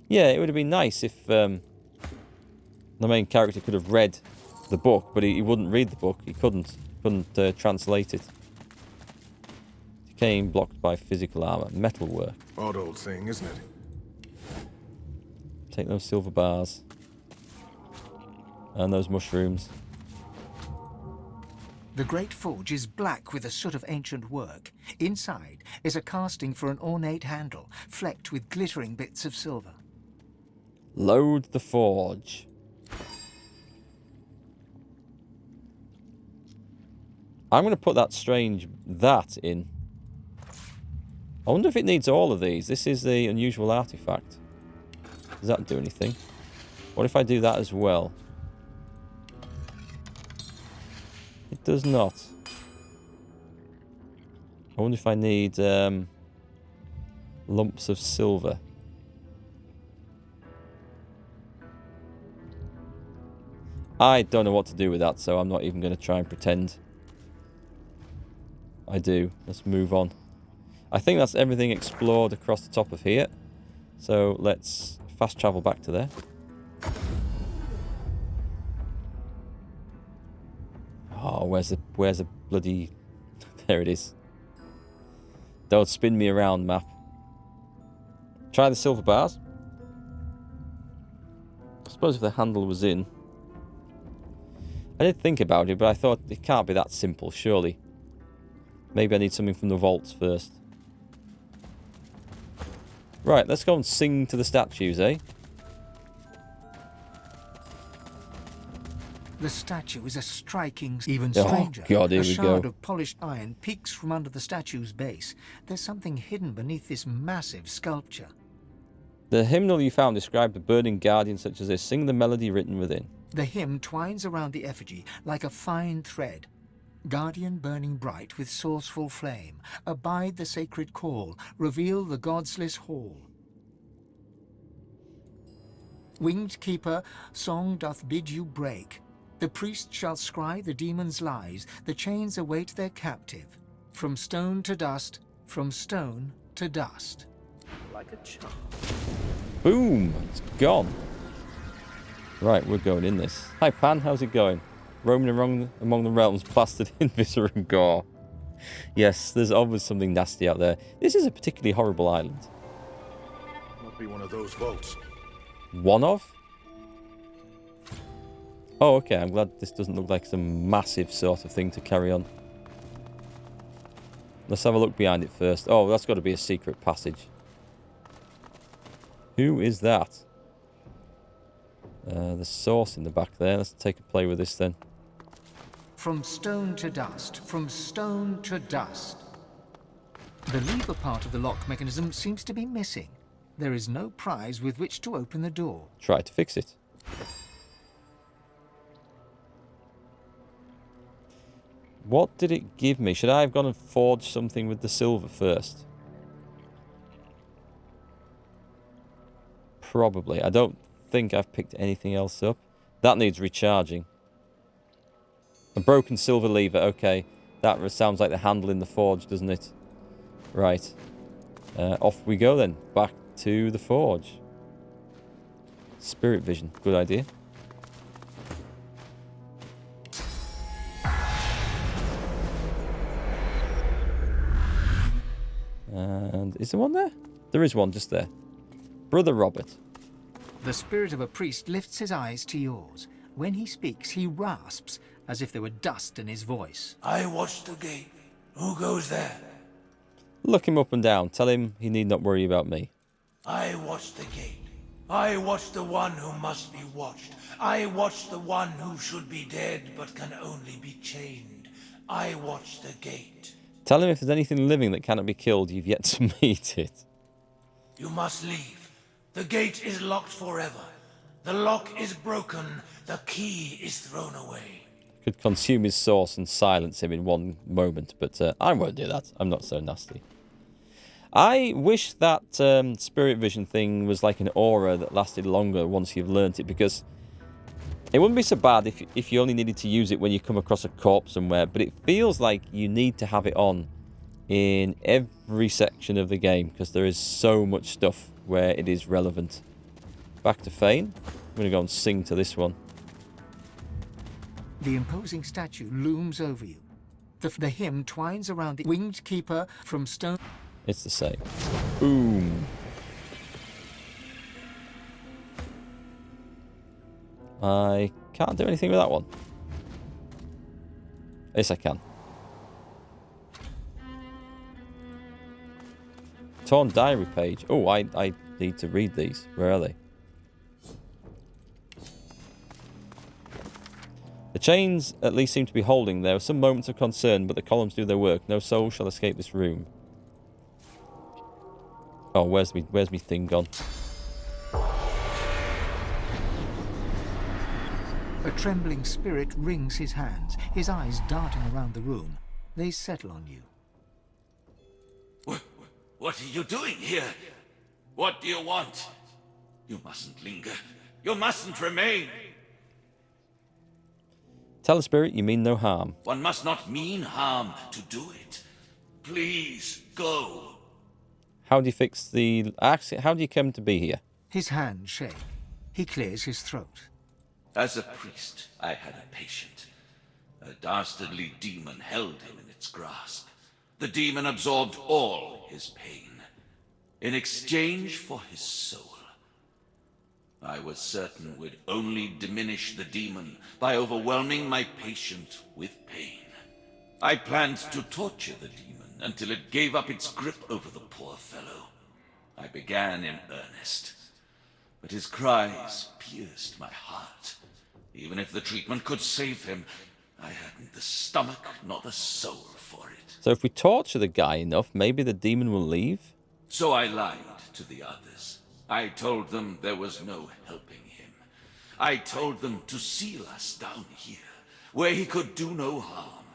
Yeah, it would have been nice if the main character could have read the book, but he wouldn't read the book. He couldn't translate it. Decaying blocked by physical armor. Metalwork. Odd old thing, isn't it? Take those silver bars. And those mushrooms. The great forge is black with a soot of ancient work. Inside is a casting for an ornate handle, flecked with glittering bits of silver. Load the forge. I'm going to put that strange that in. I wonder if it needs all of these. This is the unusual artifact. Does that do anything? What if I do that as well? It does not. I wonder if I need lumps of silver. I don't know what to do with that, so I'm not even going to try and pretend I do. Let's move on. I think that's everything explored across the top of here. So let's fast travel back to there. Oh, where's the bloody... There it is. Don't spin me around, map. Try the silver bars. I suppose if the handle was in... I did think about it, but I thought it can't be that simple, surely. Maybe I need something from the vaults first. Right, let's go and sing to the statues, eh? The statue is a striking, even stranger. Oh God, here a we shard go. of polished iron peeks from under the statue's base. There's something hidden beneath this massive sculpture. The hymnal you found described a burning guardian such as this. Sing the melody written within. The hymn twines around the effigy like a fine thread. Guardian burning bright with sourceful flame, abide the sacred call, reveal the godsless hall. Winged keeper, song doth bid you break. The priest shall scry the demon's lies, the chains await their captive. From stone to dust, from stone to dust. Like a charm. Boom! It's gone. Right, we're going in this. Hi Pan, how's it going? Roaming among the realms, plastered in viscera and gore. Yes, there's always something nasty out there. This is a particularly horrible island. Might be one of those vaults. One of? Oh, okay, I'm glad this doesn't look like some massive sort of thing to carry on. Let's have a look behind it first. Oh, that's got to be a secret passage. Who is that? The source in the back there. Let's take a play with this then. From stone to dust, from stone to dust. The lever part of the lock mechanism seems to be missing. There is no prize with which to open the door. Try to fix it. What did it give me? Should I have gone and forged something with the silver first? Probably. I don't think I've picked anything else up. That needs recharging. A broken silver lever. Okay. That sounds like the handle in the forge, doesn't it? Right. Off we go then. Back to the forge. Spirit vision. Good idea. And is there one there? There is one just there. Brother Robert. The spirit of a priest lifts his eyes to yours. When he speaks, he rasps, as if there were dust in his voice. I watch the gate. Who goes there? Look him up and down. Tell him he need not worry about me. I watch the gate. I watch the one who must be watched. I watch the one who should be dead but can only be chained. I watch the gate. Tell him if there's anything living that cannot be killed, you've yet to meet it. You must leave. The gate is locked forever. The lock is broken. The key is thrown away. Could consume his source and silence him in one moment, but I won't do that. I'm not so nasty. I wish that spirit vision thing was like an aura that lasted longer once you've learnt it, because it wouldn't be so bad if you only needed to use it when you come across a corpse somewhere, but it feels like you need to have it on in every section of the game, because there is so much stuff where it is relevant. Back to Fane. I'm going to go and sing to this one. The imposing statue looms over you. The hymn twines around the winged keeper from stone. It's the same. Boom. I can't do anything with that one. Yes, I can. Torn diary page. Oh, I need to read these. Where are they? The chains at least seem to be holding. There are some moments of concern, but the columns do their work. No soul shall escape this room. Oh, where's me thing gone? A trembling spirit wrings his hands, his eyes darting around the room. They settle on you. What are you doing here? What do you want? You mustn't linger. You mustn't remain. Tell the spirit you mean no harm. One must not mean harm to do it. Please, go. How do you fix the... Actually, how do you come to be here? His hands shake. He clears his throat. As a priest, I had a patient. A dastardly demon held him in its grasp. The demon absorbed all his pain, in exchange for his soul. I was certain we'd only diminish the demon by overwhelming my patient with pain. I planned to torture the demon until it gave up its grip over the poor fellow. I began in earnest, but his cries pierced my heart. Even if the treatment could save him, I hadn't the stomach nor the soul for it. So if we torture the guy enough, maybe the demon will leave? So I lied to the others. I told them there was no helping him. I told them to seal us down here, where he could do no harm,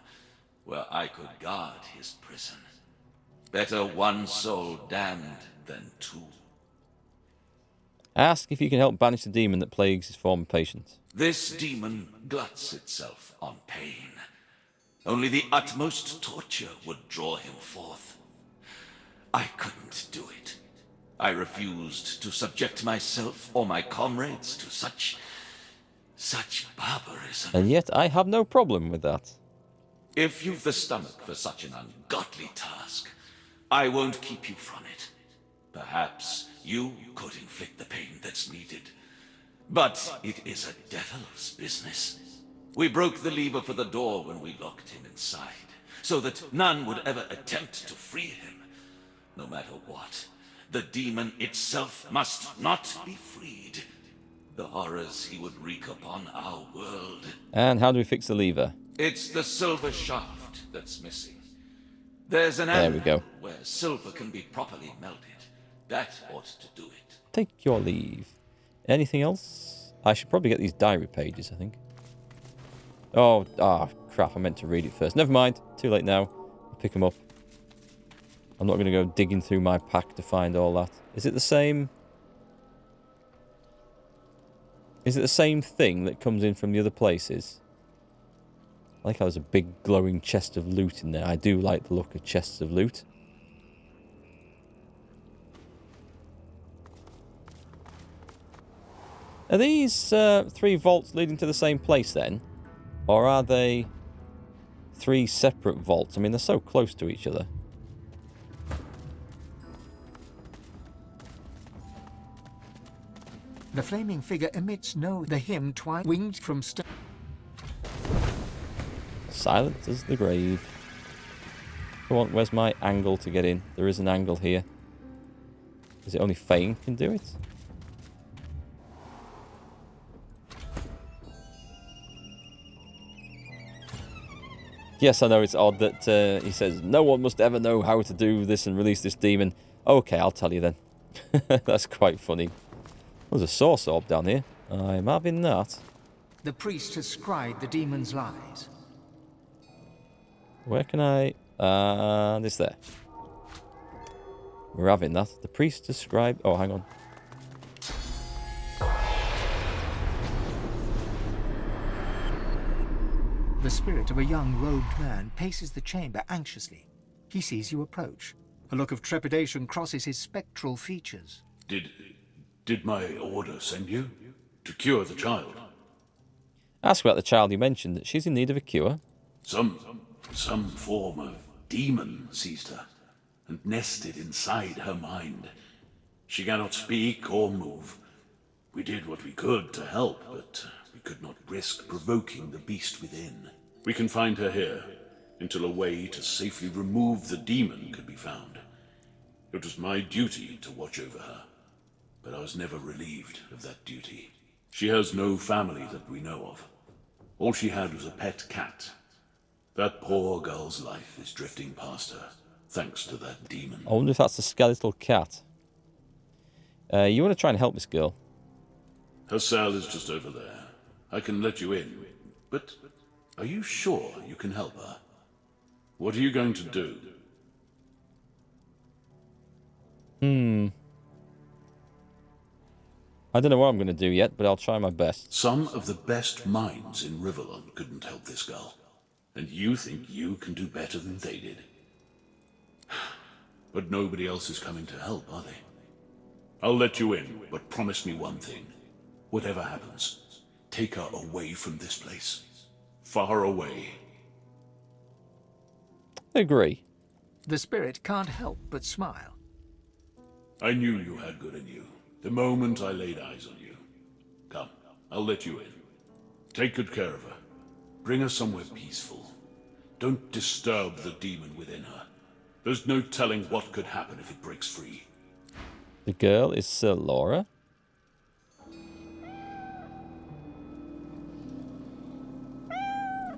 where I could guard his prison. Better one soul damned than two. Ask if you can help banish the demon that plagues his former patient. This demon gluts itself on pain. Only the utmost torture would draw him forth. I couldn't do it. I refused to subject myself or my comrades to such barbarism. And yet I have no problem with that. If you've the stomach for such an ungodly task, I won't keep you from it. Perhaps you could inflict the pain that's needed. But it is a devil's business. We broke the lever for the door when we locked him inside, so that none would ever attempt to free him. No matter what, the demon itself must not be freed. The horrors he would wreak upon our world. And how do we fix the lever? It's the silver shaft that's missing. There's an There we anvil go. where silver can be properly melted. That ought to do it. Take your leave. Anything else? I should probably get these diary pages, I think. Oh, crap, I meant to read it first. Never mind. Too late now. I'll pick them up. I'm not going to go digging through my pack to find all that. Is it the same? Is it the same thing that comes in from the other places? I like how there's a big glowing chest of loot in there. I do like the look of chests of loot. Are these 3 vaults leading to the same place then? Or are they 3 separate vaults? I mean, they're so close to each other. The flaming figure emits the hymn twine winged from stone. Silent as the grave. Come on, where's my angle to get in? There is an angle here. Is it only Fane can do it? Yes, I know it's odd that he says, no one must ever know how to do this and release this demon. Okay, I'll tell you then. That's quite funny. There's a source orb down here. I'm having that. The priest has scried the demon's lies. Where can I... this there. We're having that. The priest described... Oh, hang on. The spirit of a young robed man paces the chamber anxiously. He sees you approach. A look of trepidation crosses his spectral features. Did Did my order send you? To cure the child? Ask about the child you mentioned, that she's in need of a cure. Some form of demon seized her and nested inside her mind. She cannot speak or move. We did what we could to help, but we could not risk provoking the beast within. We can find her here, until a way to safely remove the demon could be found. It was my duty to watch over her, but I was never relieved of that duty. She has no family that we know of. All she had was a pet cat. That poor girl's life is drifting past her, thanks to that demon. I wonder if that's a skeletal cat. You want to try and help this girl? Her cell is just over there. I can let you in, but are you sure you can help her? What are you going to do? I don't know what I'm going to do yet, but I'll try my best. Some of the best minds in Riverland couldn't help this girl. And you think you can do better than they did. But nobody else is coming to help, are they? I'll let you in, but promise me one thing. Whatever happens, take her away from this place. Far away. I agree. The spirit can't help but smile. I knew you had good in you, the moment I laid eyes on you. Come, I'll let you in. Take good care of her. Bring her somewhere peaceful. Don't disturb the demon within her. There's no telling what could happen if it breaks free. The girl is Sir Laura.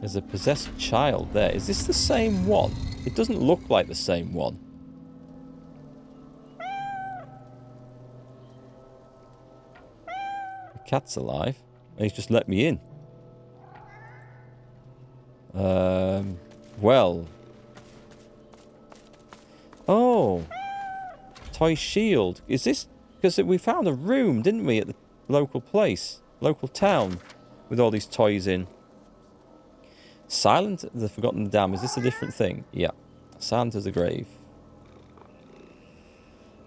There's a possessed child there. Is this the same one? It doesn't look like the same one. The cat's alive. And he's just let me in. Well. Oh. Toy shield. Is this... Because we found a room, didn't we, at the local place? Local town. With all these toys in. Silent the Forgotten Dam. Is this a different thing? Yeah. Silent as the grave.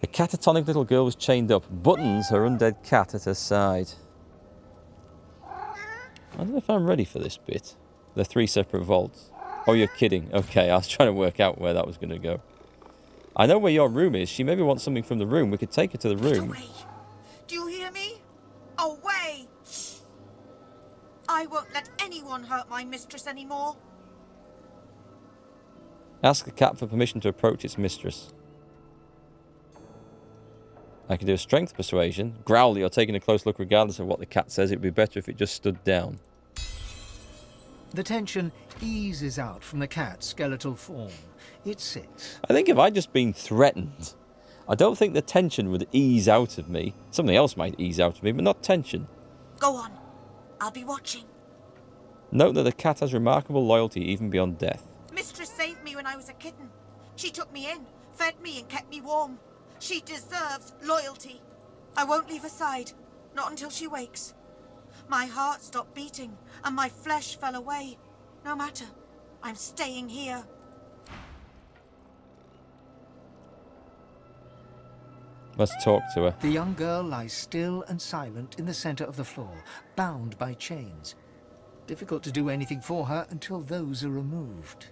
A catatonic little girl was chained up. Buttons, her undead cat at her side. I don't know if I'm ready for this bit. The 3 separate vaults. Oh, you're kidding. Okay, I was trying to work out where that was going to go. I know where your room is. She maybe wants something from the room. We could take her to the room. Away. Do you hear me? Away! I won't let anyone hurt my mistress anymore. Ask the cat for permission to approach its mistress. I can do a strength persuasion. Growly, you're taking a close look regardless of what the cat says. It would be better if it just stood down. The tension eases out from the cat's skeletal form. It sits. I think if I'd just been threatened, I don't think the tension would ease out of me. Something else might ease out of me, but not tension. Go on. I'll be watching. Note that the cat has remarkable loyalty even beyond death. Mistress saved me when I was a kitten. She took me in, fed me and kept me warm. She deserves loyalty. I won't leave her side, not until she wakes. My heart stopped beating and my flesh fell away. No matter, I'm staying here. Let's talk to her. The young girl lies still and silent in the center of the floor, bound by chains. Difficult to do anything for her until those are removed.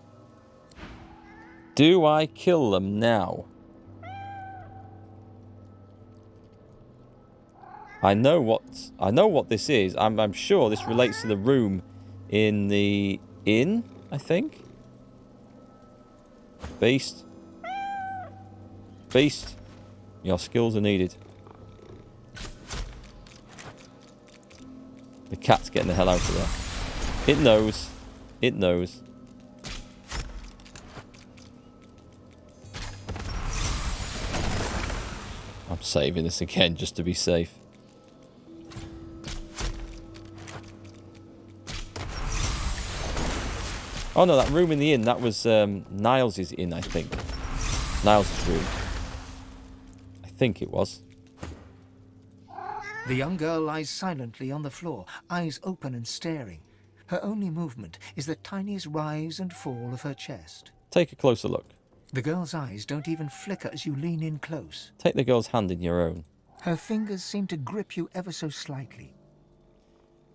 Do I kill them now? I know what this is. I'm sure this relates to the room in the inn, I think. Beast. Beast. Your skills are needed. The cat's getting the hell out of there. It knows. It knows. I'm saving this again just to be safe. Oh no, that room in the inn, that was Niles' inn, I think. Niles' room. I think it was. The young girl lies silently on the floor, eyes open and staring. Her only movement is the tiniest rise and fall of her chest. Take a closer look. The girl's eyes don't even flicker as you lean in close. Take the girl's hand in your own. Her fingers seem to grip you ever so slightly.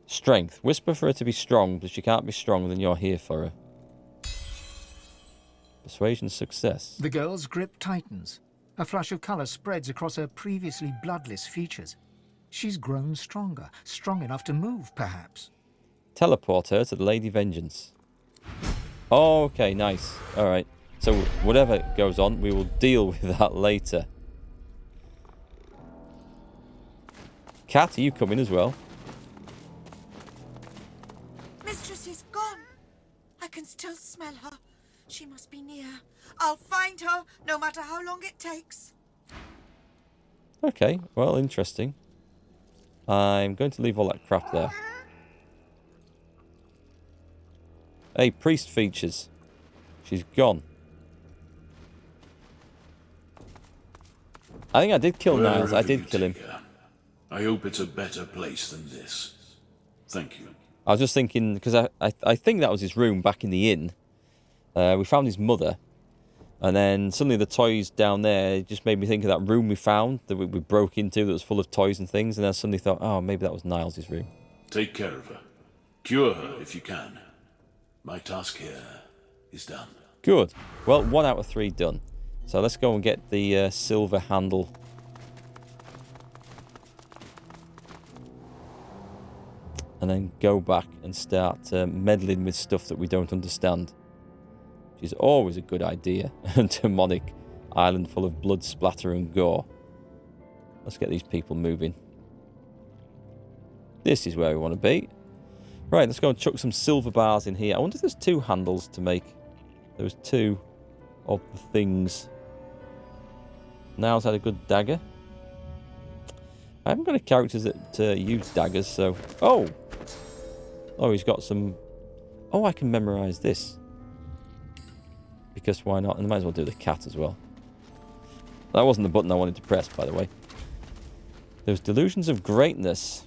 Strength. Whisper for her to be strong, but if she can't be strong, then you're here for her. Persuasion success. The girl's grip tightens. A flush of colour spreads across her previously bloodless features. She's grown stronger, strong enough to move, perhaps. Teleport her to the Lady Vengeance. Oh, okay, nice. Alright. So whatever goes on, we will deal with that later. Cat, are you coming as well? Mistress is gone. I can still smell her. She must be near. I'll find her, no matter how long it takes. Okay, well, interesting. I'm going to leave all that crap there. Hey, priest features. She's gone. I think I did kill Niles. I did kill him. I hope it's a better place than this. Thank you. I was just thinking, because I think that was his room back in the inn. We found his mother. And then suddenly the toys down there just made me think of that room we found that we broke into that was full of toys and things. And I suddenly thought, oh, maybe that was Niles' room. Take care of her. Cure her if you can. My task here is done. Good. Well, 1 out of 3 done. So let's go and get the silver handle. And then go back and start meddling with stuff that we don't understand. Which is always a good idea. A demonic island full of blood, splatter and gore. Let's get these people moving. This is where we want to be. Right, let's go and chuck some silver bars in here. I wonder if there's 2 handles to make. There was 2 of the things. Niles had a good dagger. I haven't got any characters that use daggers, so... Oh! Oh, he's got some... Oh, I can memorise this. Because why not? And I might as well do the cat as well. That wasn't the button I wanted to press, by the way. There was Delusions of Greatness.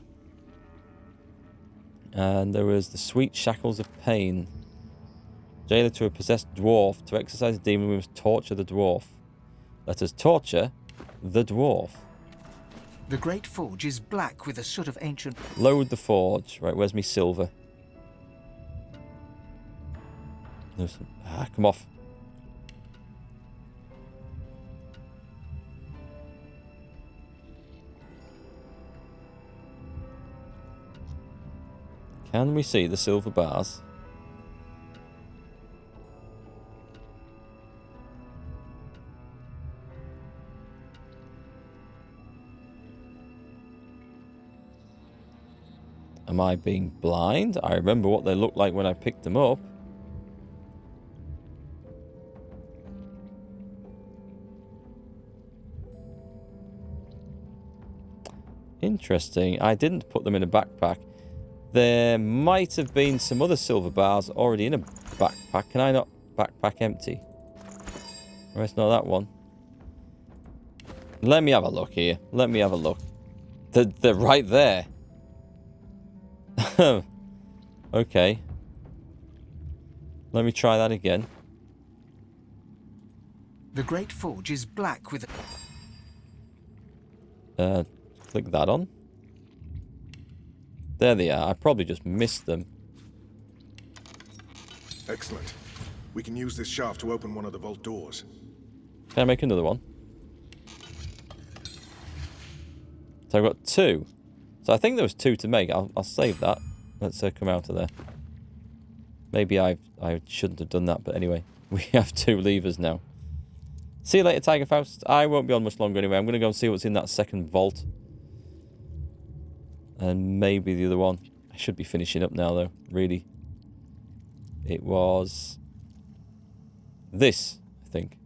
And there was the Sweet Shackles of Pain. Jailer to a possessed dwarf. To exorcise a demon, we must torture the dwarf. Let us torture the dwarf. The great forge is black with a soot of ancient... Load the forge. Right, where's me silver? There's some... Ah, come off. Can we see the silver bars? Am I being blind? I remember what they looked like when I picked them up. Interesting. I didn't put them in a backpack. There might have been some other silver bars already in a backpack. Can I not backpack empty? Or it's not that one. Let me have a look here. Let me have a look. They're right there. Okay. Let me try that again. The great forge is black with... Click that on. There they are. I probably just missed them. Excellent. We can use this shaft to open one of the vault doors. Can I make another one? So I've got 2. So I think there was 2 to make. I'll save that. Let's come out of there. Maybe I shouldn't have done that, but anyway. We have 2 levers now. See you later, Tiger Faust. I won't be on much longer anyway. I'm going to go and see what's in that second vault. And maybe the other one. I should be finishing up now, though. Really. It was... this, I think.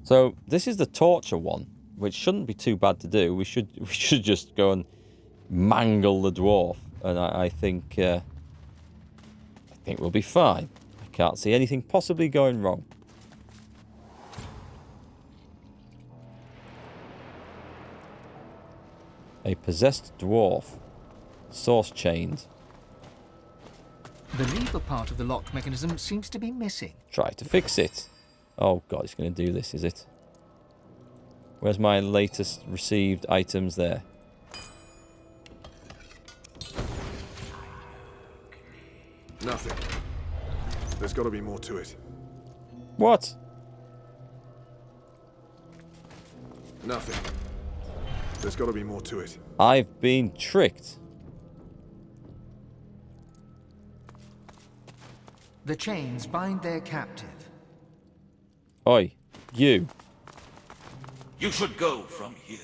So, this is the torture one, which shouldn't be too bad to do. We should just go and mangle the dwarf. And I think we'll be fine. I can't see anything possibly going wrong. A possessed dwarf. Source chained. The lever part of the lock mechanism seems to be missing. Try to fix it. Oh god, it's going to do this, is it? Where's my latest received items there? Nothing. There's got to be more to it. What? Nothing. There's got to be more to it. I've been tricked. The chains bind their captive. Oi, you. You should go from here.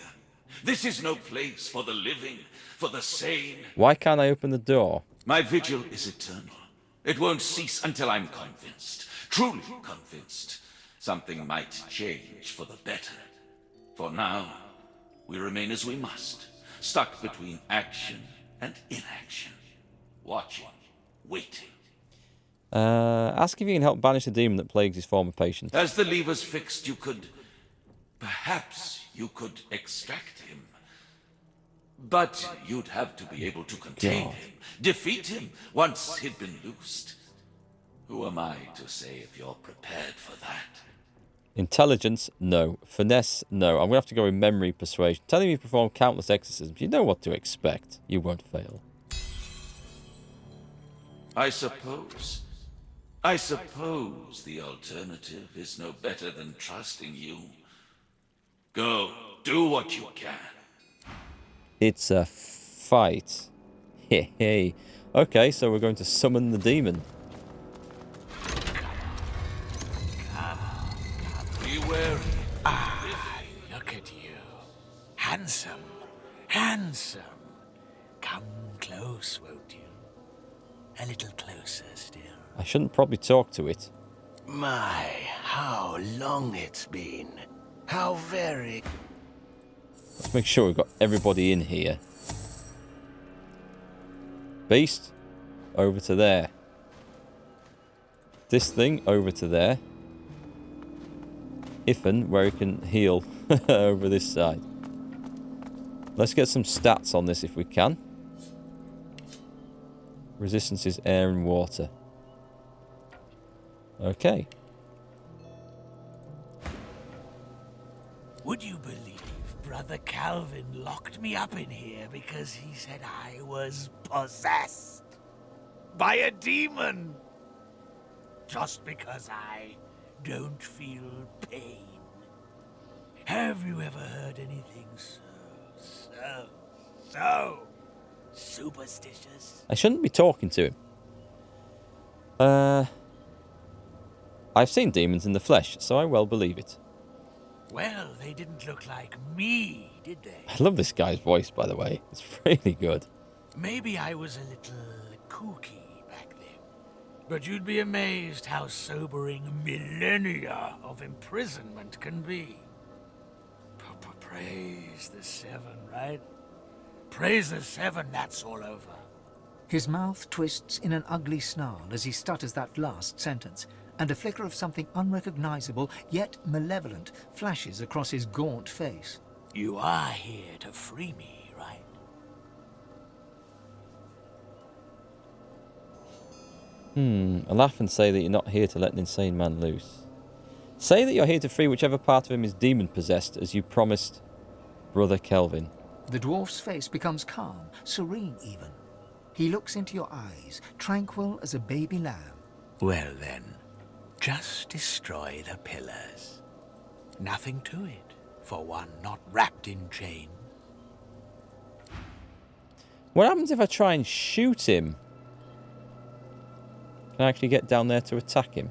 This is no place for the living, for the sane. Why can't I open the door? My vigil is eternal. It won't cease until I'm convinced, truly convinced, something might change for the better. For now, we remain as we must, stuck between action and inaction, watching, waiting. Ask if you can help banish the demon that plagues his former patient. As the lever's fixed, perhaps you could extract him. But you'd have to be able to contain him, defeat him once he'd been loosed. Who am I to say if you're prepared for that? Intelligence, no. Finesse, no. I'm going to have to go with memory persuasion. Telling me you perform countless exorcisms. You know what to expect. You won't fail. I suppose the alternative is no better than trusting you. Go, do what you can. It's a fight. Hey. Okay, so we're going to summon the demon. Be wary. Look at you. Handsome. Handsome. Come close, won't you? A little closer still. I shouldn't probably talk to it. My, how long it's been. How very... Let's make sure we've got everybody in here. Beast, over to there. This thing, over to there. Iffen, where he can heal, over this side. Let's get some stats on this if we can. Resistance is air and water. Okay. Would you believe Brother Calvin locked me up in here because he said I was possessed by a demon? Just because I don't feel pain. Have you ever heard anything so superstitious? I shouldn't be talking to him. I've seen demons in the flesh, so I well believe it. Well, they didn't look like me, did they? I love this guy's voice, by the way. It's really good. Maybe I was a little kooky back then. But you'd be amazed how sobering millennia of imprisonment can be. Praise the Seven, right? Praise the Seven, that's all over. His mouth twists in an ugly snarl as he stutters that last sentence, and a flicker of something unrecognizable, yet malevolent, flashes across his gaunt face. You are here to free me, right? I laugh and say that you're not here to let an insane man loose. Say that you're here to free whichever part of him is demon-possessed, as you promised Brother Kelvin. The dwarf's face becomes calm, serene even. He looks into your eyes, tranquil as a baby lamb. Well then, just destroy the pillars. Nothing to it, for one not wrapped in chains. What happens if I try and shoot him? Can I actually get down there to attack him?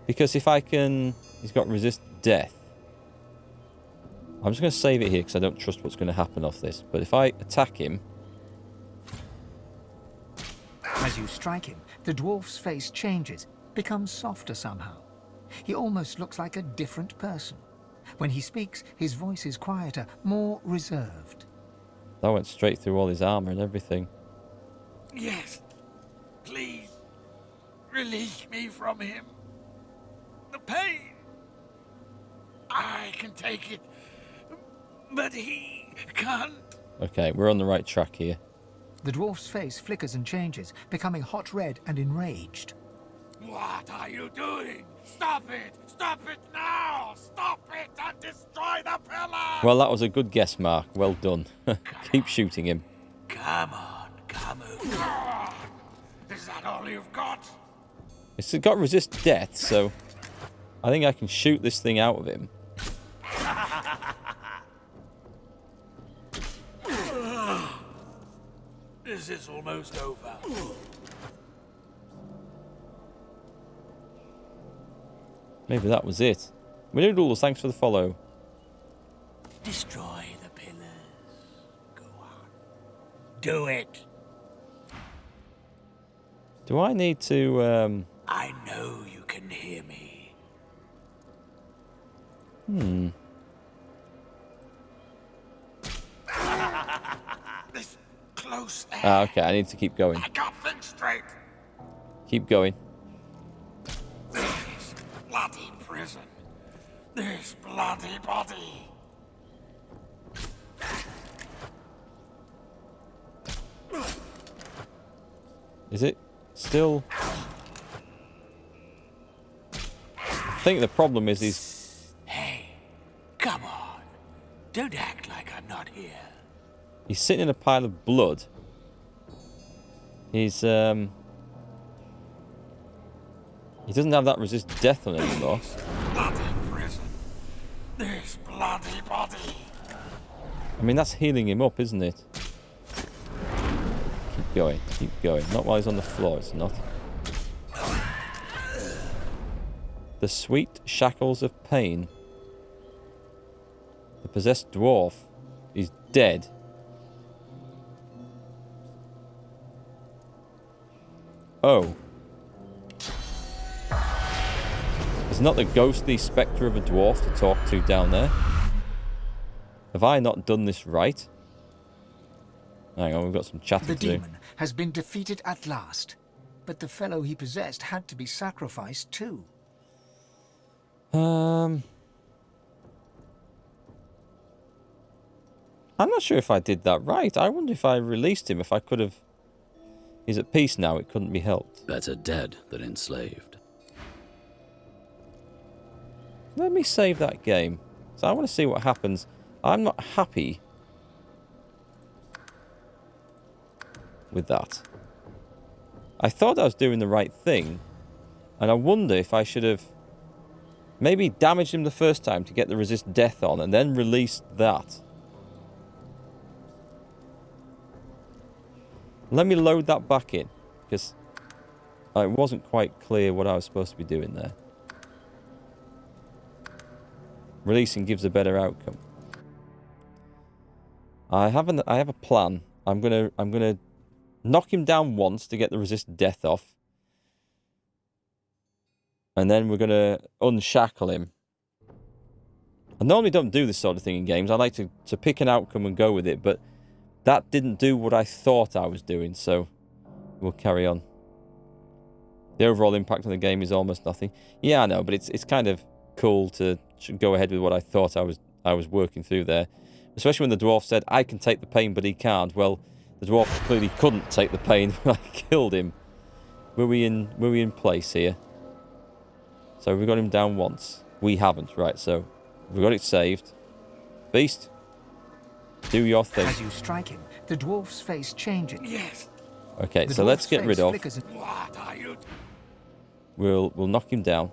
Because if I can... He's got resist death. I'm just going to save it here because I don't trust what's going to happen off this. But if I attack him... As you strike him, the dwarf's face changes, becomes softer somehow. He almost looks like a different person. When he speaks, his voice is quieter, more reserved. That went straight through all his armor and everything. Yes, please, release me from him. The pain, I can take it, but he can't. Okay, we're on the right track here. The dwarf's face flickers and changes, becoming hot red and enraged. What are you doing? Stop it! Stop it now! Stop it and destroy the pillar! Well, that was a good guess, Mark. Well done. Keep shooting him. Come on, come over. Is that all you've got? It's got resist death, so I think I can shoot this thing out of him. This is almost over. Maybe that was it. Noodles, thanks for the follow. Destroy the pillars. Go on. Do it. Do I need to, I know you can hear me. This close air. Ah, okay, I need to keep going. I can't think straight. Keep going. This bloody prison. This bloody body. Is it still... I think the problem is he's... Hey, come on. Don't act like I'm not here. He's sitting in a pile of blood. He's, he doesn't have that resist death on him anymore. Bloody prison. This bloody body. I mean, that's healing him up, isn't it? Keep going, keep going. Not while he's on the floor, it's not. The sweet shackles of pain. The possessed dwarf is dead. Oh. Is not the ghostly spectre of a dwarf to talk to down there? Have I not done this right? Hang on, we've got some chatting The to do. demon has been defeated at last, but the fellow he possessed had to be sacrificed too. I'm not sure if I did that right. I wonder if I released him, if I could have... He's at peace now, it couldn't be helped. Better dead than enslaved. Let me save that game. So I want to see what happens. I'm not happy with that. I thought I was doing the right thing, and I wonder if I should have maybe damaged him the first time to get the resist death on, and then released that. Let me load that back in, because it wasn't quite clear what I was supposed to be doing there. Releasing gives a better outcome. I have a plan. I'm gonna knock him down once to get the resist death off. And then we're gonna unshackle him. I normally don't do this sort of thing in games. I like to pick an outcome and go with it, but that didn't do what I thought I was doing, so we'll carry on. The overall impact on the game is almost nothing. Yeah, I know, but it's kind of cool to go ahead with what I thought I was working through there. Especially when the dwarf said, I can take the pain, but he can't. Well, the dwarf clearly couldn't take the pain when I killed him. Were we in place here? So we got him down once. We haven't, right, so we got it saved. Beast, do your thing. As you strike him, the dwarf's face changes. Yes. Okay, The so let's dwarf's get face rid of. flickers in- What are you? We'll knock him down.